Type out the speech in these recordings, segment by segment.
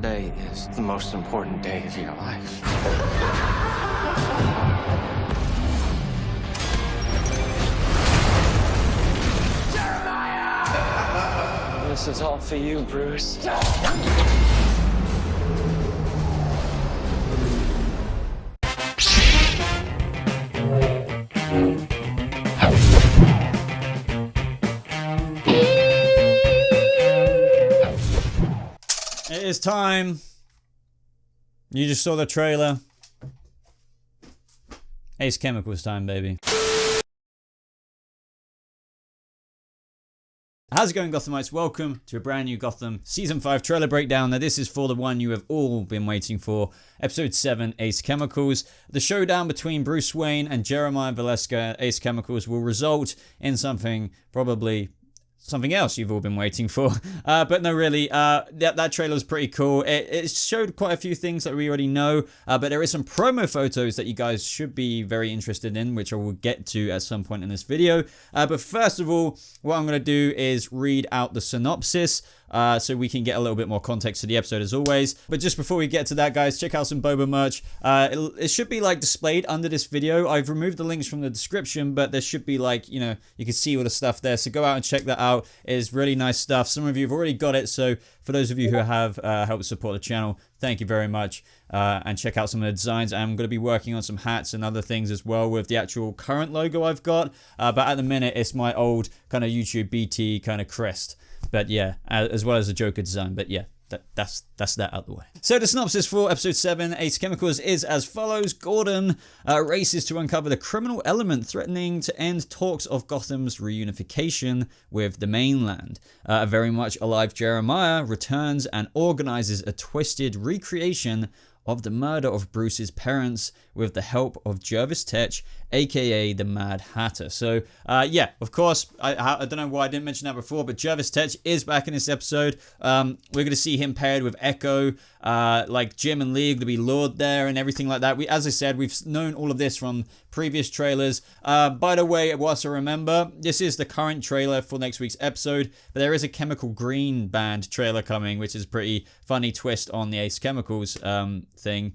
Today is the most important day of your life. Jeremiah! This is all for you, Bruce. It is time. You just saw the trailer. Ace Chemicals time, baby. How's it going, Gothamites? Welcome to a brand new Gotham Season 5 trailer breakdown. Now, this is for the one you have all been waiting for. Episode 7, Ace Chemicals. The showdown between Bruce Wayne and Jeremiah Valeska, Ace Chemicals, will result in something something else you've all been waiting for. But no, really, that trailer was pretty cool. It showed quite a few things that we already know, but there is some promo photos that you guys should be very interested in, which I will get to at some point in this video. But first of all, what I'm going to do is read out the synopsis, so we can get a little bit more context to the episode as always. But just before we get to that, guys, check out some Boba merch. It should be like displayed under this video. I've removed the links from the description, but there should be like, you know, you can see all the stuff there. So go out and check that out. It is really nice stuff. Some of you have already got it. So for those of you who have helped support the channel, thank you very much. And check out some of the designs. I'm going to be working on some hats and other things as well with the actual current logo I've got. But at the minute, it's my old kind of YouTube BT kind of crest. But yeah, as well as the Joker design. But yeah, that's that out the way. So the synopsis for episode 7, Ace Chemicals, is as follows. Gordon races to uncover the criminal element threatening to end talks of Gotham's reunification with the mainland. A very much alive Jeremiah returns and organizes a twisted recreation of the murder of Bruce's parents with the help of Jervis Tetch, aka the Mad Hatter. So yeah, of course, I don't know why I didn't mention that before, but Jervis Tetch is back in this episode. We're going to see him paired with Echo, like Jim and Lee are going to be lured there and everything like that. As I said, we've known all of this from previous trailers. By the way, whilst I remember, this is the current trailer for next week's episode, but there is a Chemical Green Band trailer coming, which is a pretty funny twist on the Ace Chemicals thing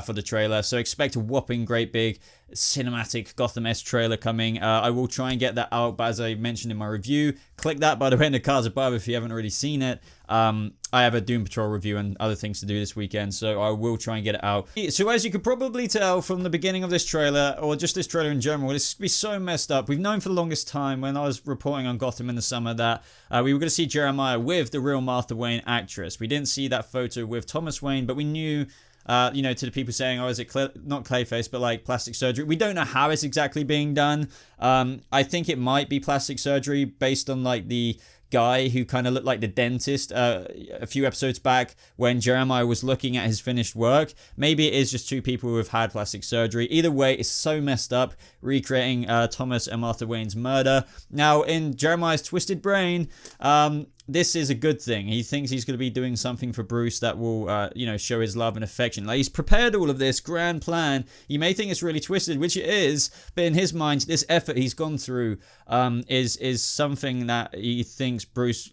for the trailer. So expect a whopping great big cinematic Gotham-esque trailer coming. I will try and get that out, but as I mentioned in my review, click that by the way in the cards above if you haven't already seen it. I have a Doom Patrol review and other things to do this weekend, so I will try and get it out. So as you could probably tell from the beginning of this trailer, or just this trailer in general, this could be so messed up. We've known for the longest time, when I was reporting on Gotham in the summer, that we were going to see Jeremiah with the real Martha Wayne actress. We didn't see that photo with Thomas Wayne, but we knew, you know, to the people saying, oh, is it not Clayface, but like plastic surgery? We don't know how it's exactly being done. I think it might be plastic surgery based on like the guy who kind of looked like the dentist a few episodes back when Jeremiah was looking at his finished work. Maybe it is just two people who have had plastic surgery. Either way, it's so messed up, recreating Thomas and Martha Wayne's murder. Now, in Jeremiah's twisted brain, this is a good thing. He thinks he's going to be doing something for Bruce that will, you know, show his love and affection. Like, he's prepared all of this grand plan. You may think it's really twisted, which it is, but in his mind, this effort he's gone through is something that he thinks Bruce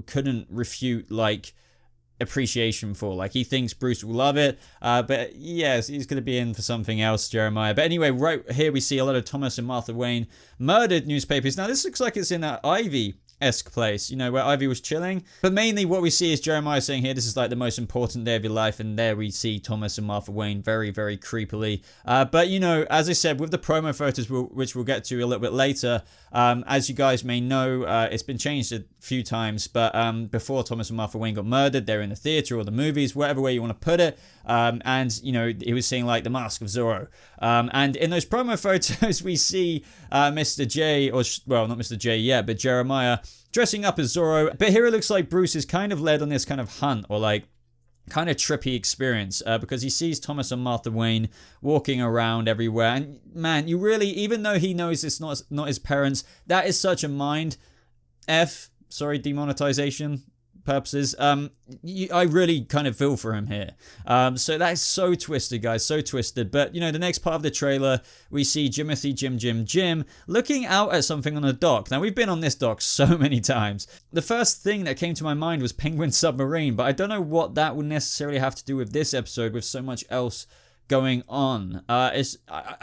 couldn't refute, like, appreciation for. Like, he thinks Bruce will love it, but yes, he's going to be in for something else, Jeremiah. But anyway, right here we see a lot of Thomas and Martha Wayne murdered newspapers. Now, this looks like it's in Ivy-esque place, you know, where Ivy was chilling. But mainly what we see is Jeremiah saying here, this is like the most important day of your life, and there we see Thomas and Martha Wayne very, very creepily. But, you know, as I said, with the promo photos, which we'll get to a little bit later, as you guys may know, it's been changed a few times, but before Thomas and Martha Wayne got murdered, they're in the theater or the movies, whatever way you want to put it, and, you know, he was saying like the Mask of Zorro. And in those promo photos, we see Mr. J, or, well, not Mr. J yet, but Jeremiah dressing up as Zorro. But here it looks like Bruce is kind of led on this kind of hunt, or like kind of trippy experience, because he sees Thomas and Martha Wayne walking around everywhere. And man, you really, even though he knows it's not his parents, that is such a mind F, sorry, demonetization, purposes, I really kind of feel for him here. So that is so twisted, guys, so twisted. But, you know, the next part of the trailer, we see Jim looking out at something on a dock. Now, we've been on this dock so many times. The first thing that came to my mind was Penguin Submarine, but I don't know what that would necessarily have to do with this episode with so much else going on. I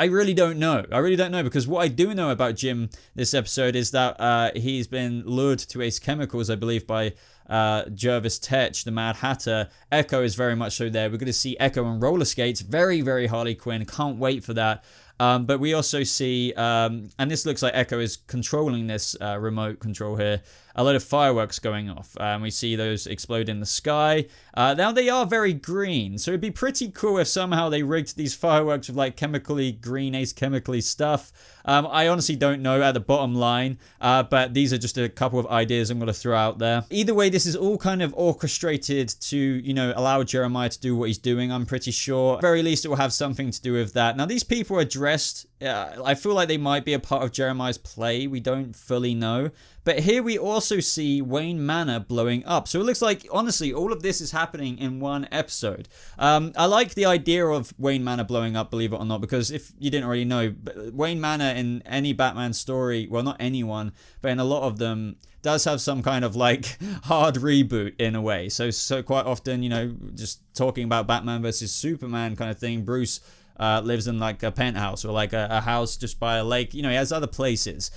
really don't know. I really don't know, because what I do know about Jim this episode is that he's been lured to Ace Chemicals, I believe, by Jervis Tetch, the Mad Hatter. Echo is very much so there. We're going to see Echo on roller skates. Very, very Harley Quinn. Can't wait for that. But we also see, and this looks like Echo is controlling this remote control here, a lot of fireworks going off. We see those explode in the sky. Now they are very green, so it'd be pretty cool if somehow they rigged these fireworks with like chemically green, ace chemically stuff. I honestly don't know at the bottom line, but these are just a couple of ideas I'm going to throw out there. Either way, this is all kind of orchestrated to, you know, allow Jeremiah to do what he's doing, I'm pretty sure. At the very least, it will have something to do with that. Now, these people are dressed, I feel like they might be a part of Jeremiah's play. We don't fully know. But here we also see Wayne Manor blowing up. So it looks like, honestly, all of this is happening in one episode. I like the idea of Wayne Manor blowing up, believe it or not, because if you didn't already know, Wayne Manor in any Batman story, well, not anyone, but in a lot of them, does have some kind of like hard reboot in a way. So quite often, you know, just talking about Batman versus Superman kind of thing, Bruce lives in like a penthouse or like a house just by a lake. You know, he has other places.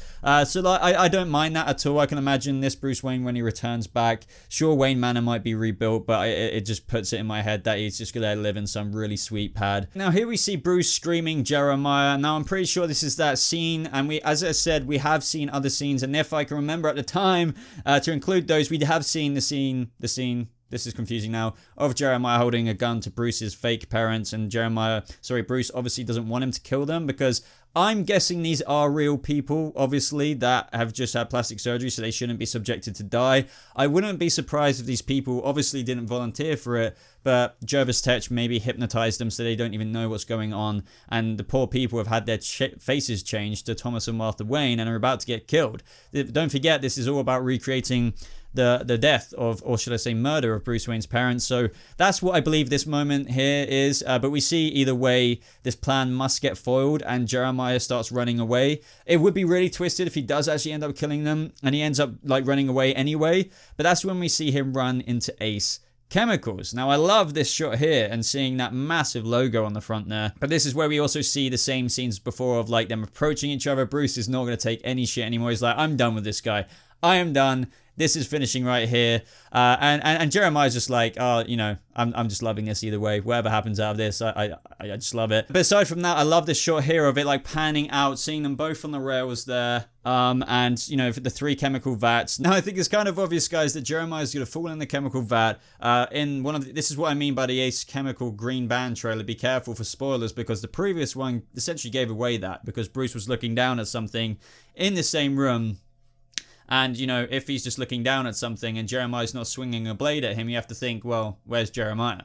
So like, I don't mind that at all. I can imagine this Bruce Wayne when he returns back. Sure, Wayne Manor might be rebuilt, but it just puts it in my head that he's just going to live in some really sweet pad. Now here we see Bruce screaming Jeremiah. Now I'm pretty sure this is that scene, and we, as I said, we have seen other scenes, and if I can remember at the time to include those, we have seen the scene, this is confusing now, of Jeremiah holding a gun to Bruce's fake parents, and Bruce obviously doesn't want him to kill them, because I'm guessing these are real people, obviously, that have just had plastic surgery, so they shouldn't be subjected to die. I wouldn't be surprised if these people obviously didn't volunteer for it, but Jervis Tetch maybe hypnotized them so they don't even know what's going on, and the poor people have had their faces changed to Thomas and Martha Wayne and are about to get killed. Don't forget, this is all about recreating the death of, or should I say murder of, Bruce Wayne's parents. So that's what I believe this moment here is. But we see either way, this plan must get foiled and Jeremiah starts running away. It would be really twisted if he does actually end up killing them and he ends up like running away anyway. But that's when we see him run into Ace Chemicals. Now I love this shot here and seeing that massive logo on the front there. But this is where we also see the same scenes before of like them approaching each other. Bruce is not going to take any shit anymore. He's like, I'm done with this guy. I am done. This is finishing right here. And Jeremiah's just like, oh, you know, I'm just loving this either way. Whatever happens out of this, I just love it. But aside from that, I love this shot here of it like panning out, seeing them both on the rails there. And, you know, for the 3 chemical vats. Now, I think it's kind of obvious, guys, that Jeremiah's going to fall in the chemical vat. This is what I mean by the Ace Chemical Green Band trailer. Be careful for spoilers, because the previous one essentially gave away that, because Bruce was looking down at something in the same room. And, you know, if he's just looking down at something and Jeremiah's not swinging a blade at him, you have to think, well, where's Jeremiah?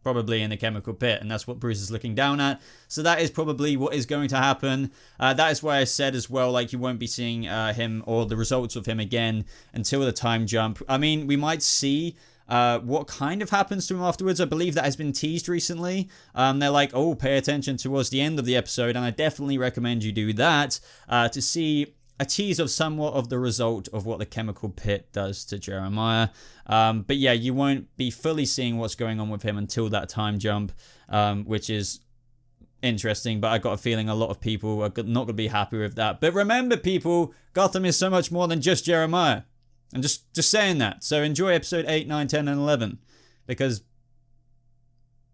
Probably in the chemical pit, and that's what Bruce is looking down at. So that is probably what is going to happen. That is why I said as well, like, you won't be seeing him or the results of him again until the time jump. I mean, we might see what kind of happens to him afterwards. I believe that has been teased recently. They're like, oh, pay attention towards the end of the episode, and I definitely recommend you do that to see a tease of somewhat of the result of what the chemical pit does to Jeremiah. But yeah, you won't be fully seeing what's going on with him until that time jump, which is interesting, but I got a feeling a lot of people are not going to be happy with that. But remember, people, Gotham is so much more than just Jeremiah. I'm just saying that. So enjoy episode 8, 9, 10, and 11, because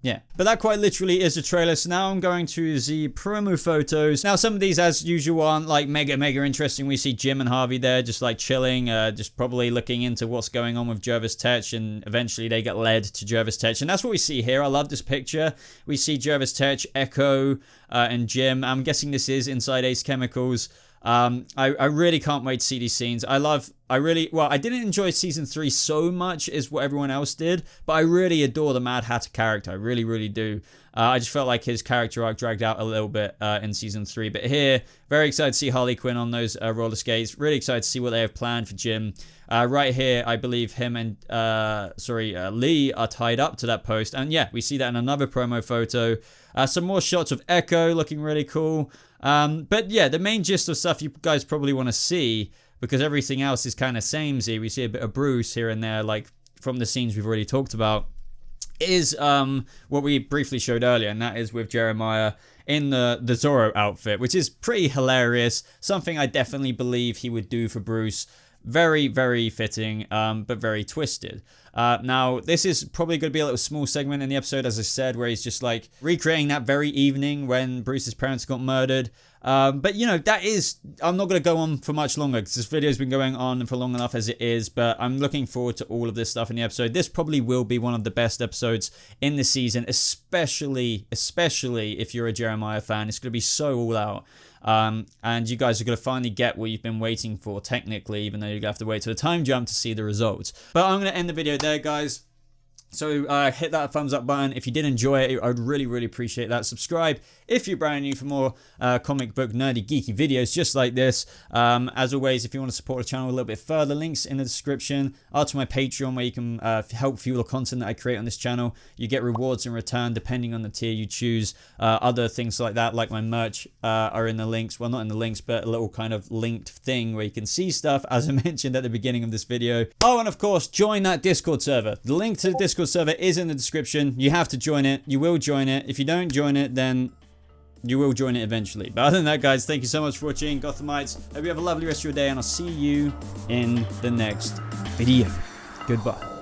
yeah, but that quite literally is the trailer. So now I'm going to the promo photos. Now some of these, as usual, aren't like mega interesting. We see Jim and Harvey there just like chilling, just probably looking into what's going on with Jervis Tetch, and eventually they get led to Jervis Tetch, and that's what we see here. I love this picture. We see Jervis Tetch, Echo, and Jim. I'm guessing this is inside Ace Chemicals. I really can't wait to see these scenes. I love I didn't enjoy season 3 so much as what everyone else did, but I really adore the Mad Hatter character. I really, really do. I just felt like his character arc dragged out a little bit in season 3. But here, very excited to see Harley Quinn on those roller skates. Really excited to see what they have planned for Jim. Right here, I believe him and Lee are tied up to that post. And yeah, we see that in another promo photo. Some more shots of Echo looking really cool. But yeah, the main gist of stuff you guys probably want to see, because everything else is kind of samey. We see a bit of Bruce here and there, like from the scenes we've already talked about, is what we briefly showed earlier, and that is with Jeremiah in the Zorro outfit, which is pretty hilarious. Something I definitely believe he would do for Bruce. Very, very fitting, but very twisted. Now, this is probably going to be a little small segment in the episode, as I said, where he's just like recreating that very evening when Bruce's parents got murdered. But you know, I'm not going to go on for much longer because this video's been going on for long enough as it is, but I'm looking forward to all of this stuff in the episode. This probably will be one of the best episodes in the season, especially if you're a Jeremiah fan. It's going to be so all out. And you guys are going to finally get what you've been waiting for, technically, even though you're going to have to wait to the time jump to see the results. But I'm going to end the video there, guys. So hit that thumbs up button if you did enjoy it. I'd really, really appreciate that. Subscribe if you're brand new for more comic book nerdy geeky videos just like this. As always, if you want to support the channel a little bit further, links in the description are to my Patreon, where you can help fuel the content that I create on this channel. You get rewards in return depending on the tier you choose. Other things like that, like my merch, are in the links. Well, not in the links, but a little kind of linked thing where you can see stuff, as I mentioned at the beginning of this video. Oh, and of course, join that Discord server. The link to the Discord server is in the description. You have to join it. You will join it. If you don't join it, then you will join it eventually. But other than that, guys, thank you so much for watching, Gothamites. Hope you have a lovely rest of your day, and I'll see you in the next video. Goodbye.